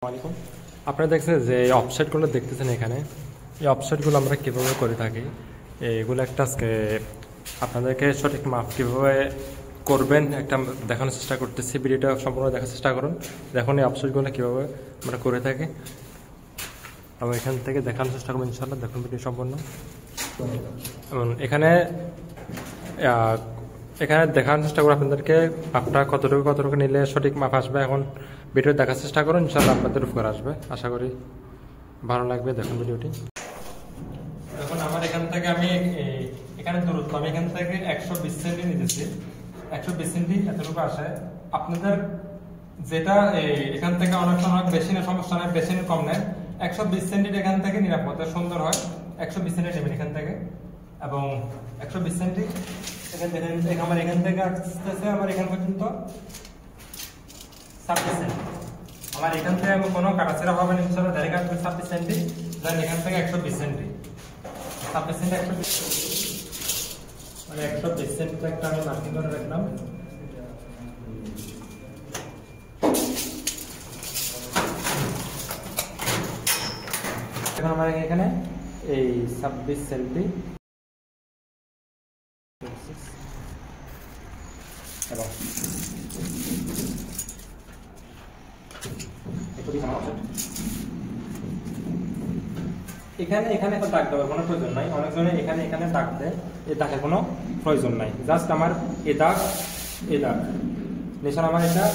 আলাইকুম। আপনারা দেখছেন যে এই অফসেটগুলো দেখতেছেন, এখানে এই অফসেটগুলো আমরা কীভাবে করে থাকি, এগুলো একটা আপনাদেরকে সঠিক মাপ কীভাবে করবেন একটা দেখানোর চেষ্টা করতেছি। ভিডিওটা সম্পূর্ণ দেখার চেষ্টা করুন, দেখুন এই অফসেটগুলো কীভাবে আমরা করে থাকি এবং এখান থেকে দেখানোর চেষ্টা করবো ইনশাল্লাহ। দেখুন ভিডিও সম্পূর্ণ। এখানে দেখানোর চেষ্টা করবো আপনাদেরকে মাপটা কতটুকু নিলে সঠিক মাপ আসবে। এখন ভিডিও দেখার চেষ্টা করুন, ইনশাল্লাহ আপনাদের উপকার আসবে, আশা করি ভালো লাগবে। দেখুন ভিডিওটি। এখন আমার এখান থেকে আমি এখানে দূরত্ব আমি এখান থেকে 120 সেন্টি নিতেছি। 120 সেন্টি এতটুকু আসে। আপনাদের যেটা এখান থেকে অনেক সময় বেশি না, সমস্যা নেই, বেশি না কম নেই। 120 সেন্টি এখান থেকে নিরাপদ সুন্দর হয়। 120 সেন্টি নেবেন এখান থেকে, এবং 120 সেন্টি আমার এখান থেকে আসতেছে আমার এখান পর্যন্ত 26 সেন্টি। আমার এখান থেকে কোনো কাটাছেড়া হবে না ইনশাআল্লাহ, ডাইরেক্ট আসবে 26 সেন্টি। দেন এখান থেকে 120 সেন্টি, 26 সেন্টি 120 মানে 120 সেন্টি একটা আমি মার্কিং করে রাখলাম। এখন আমার এখানে এই 26 সেন্টি এবং এখানে এখন দাগ দেওয়ার কোনো প্রয়োজন নাই। অনেকজনে এখানে দাগ দেয়, এই দাগের কোনো প্রয়োজন নাই। জাস্ট আমার এই দাগ নিশান আমার এটা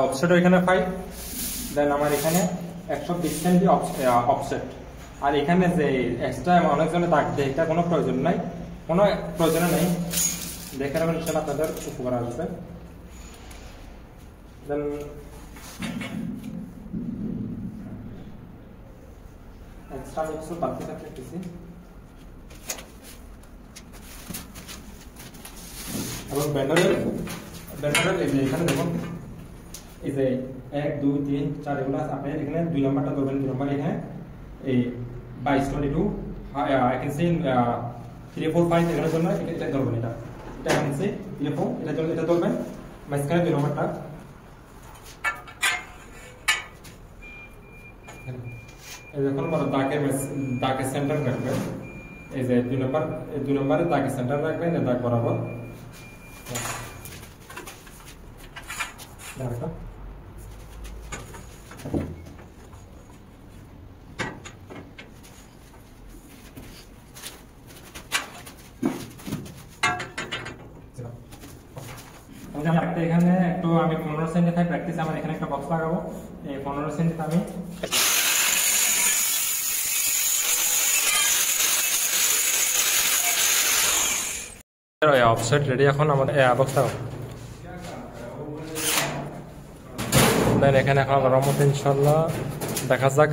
অফসেট এখানে 5, দেন আমার এখানে 120 সেন্টি অফসেট। আর এখানে যে এক্সট্রা অনেকজনে দাগ দেয়, এটা কোনো প্রয়োজন নাই, কোনো প্রয়োজনে নেই। দেখে নেবেন ইনশাআল্লাহ আপনাদের উপকার আসবে। দেন এক্সট্রা মিক্স বাড়তে থাকতেছি এবং ব্যান্ডারের এই যে এখানে দেখুন, এই যে 1 2 3 4 এগুলো আপনি এখানে 2 নাম্বারটা ধরবেন। 2 নাম্বার এখানে এই 22 22 আই ক্যান সে 3 4 5 এর জন্য এটা ধরবেন। এটা আই ক্যান সে 3 4 এর জন্য এটা ধরবেন। মাঝখানে 2 নাম্বারটা এই দেখুন দাগের সেন্টার রাখবেন। এই যে 2 নম্বরে দাগের সেন্টার রাখবেন, এই দাগ বরাবর। এখানে একটু আমি 15 সেন্টি প্র্যাকটিস, আমার এখানে একটা বক্স লাগাবো। এই 15 সেন্টি আমি অফসেট রেডি। এখন আমাদের বক্সটা দেন এখানে এখন রহমত ইনশাল্লাহ দেখা যাক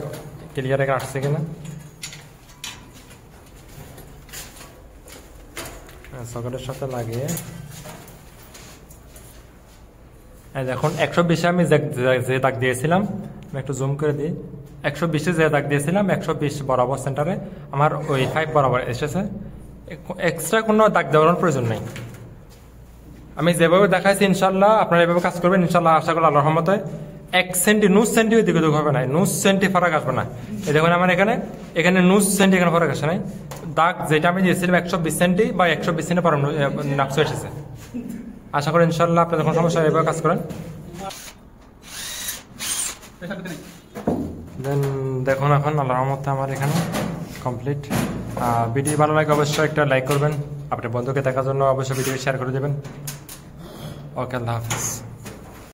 ক্লিয়ার এখানে আসছে কিনা। সকেটের সাথে লাগিয়ে দেখুন 120 আমি যে দাগ দিয়েছিলাম, আমি একটু জুম করে দিই। 120 যে দাগ দিয়েছিলাম 120 বরাবর সেন্টারে আমার ওই 5 বরাবর এসেছে। এক্সট্রা কোনো দাগ দেওয়ার প্রয়োজন নেই। আমি যেভাবে দেখাইছি ইনশাল্লাহ আপনারা এভাবে কাজ করবেন ইনশাল্লাহ, আশা করি আল্লাহর রহমতে 1 সেন্টি 9 সেন্টি ওই দিকে হবে না, 9 সেন্টি ফারাক আসবে না। এই দেখুন আমার এখানে 9 সেন্টি এখানে ফারাক আসে নাই। দাগ যেটা আমি দিয়েছিলাম 120 সেন্টি বা 120 সেন্টি পর নাকশো এসেছে। আশা করি ইনশাল্লাহ আপনাদের কোনো সমস্যা এভাবে কাজ করেন। দেন দেখুন এখন আল্লাহর রহমতে আমার এখানে কমপ্লিট। ভিডিও ভালো লাগে অবশ্যই একটা লাইক করবেন, আপনার বন্ধুকে দেখার জন্য অবশ্যই ভিডিও শেয়ার করে দেবেন। ওকে, আল্লাহ হাফিজ।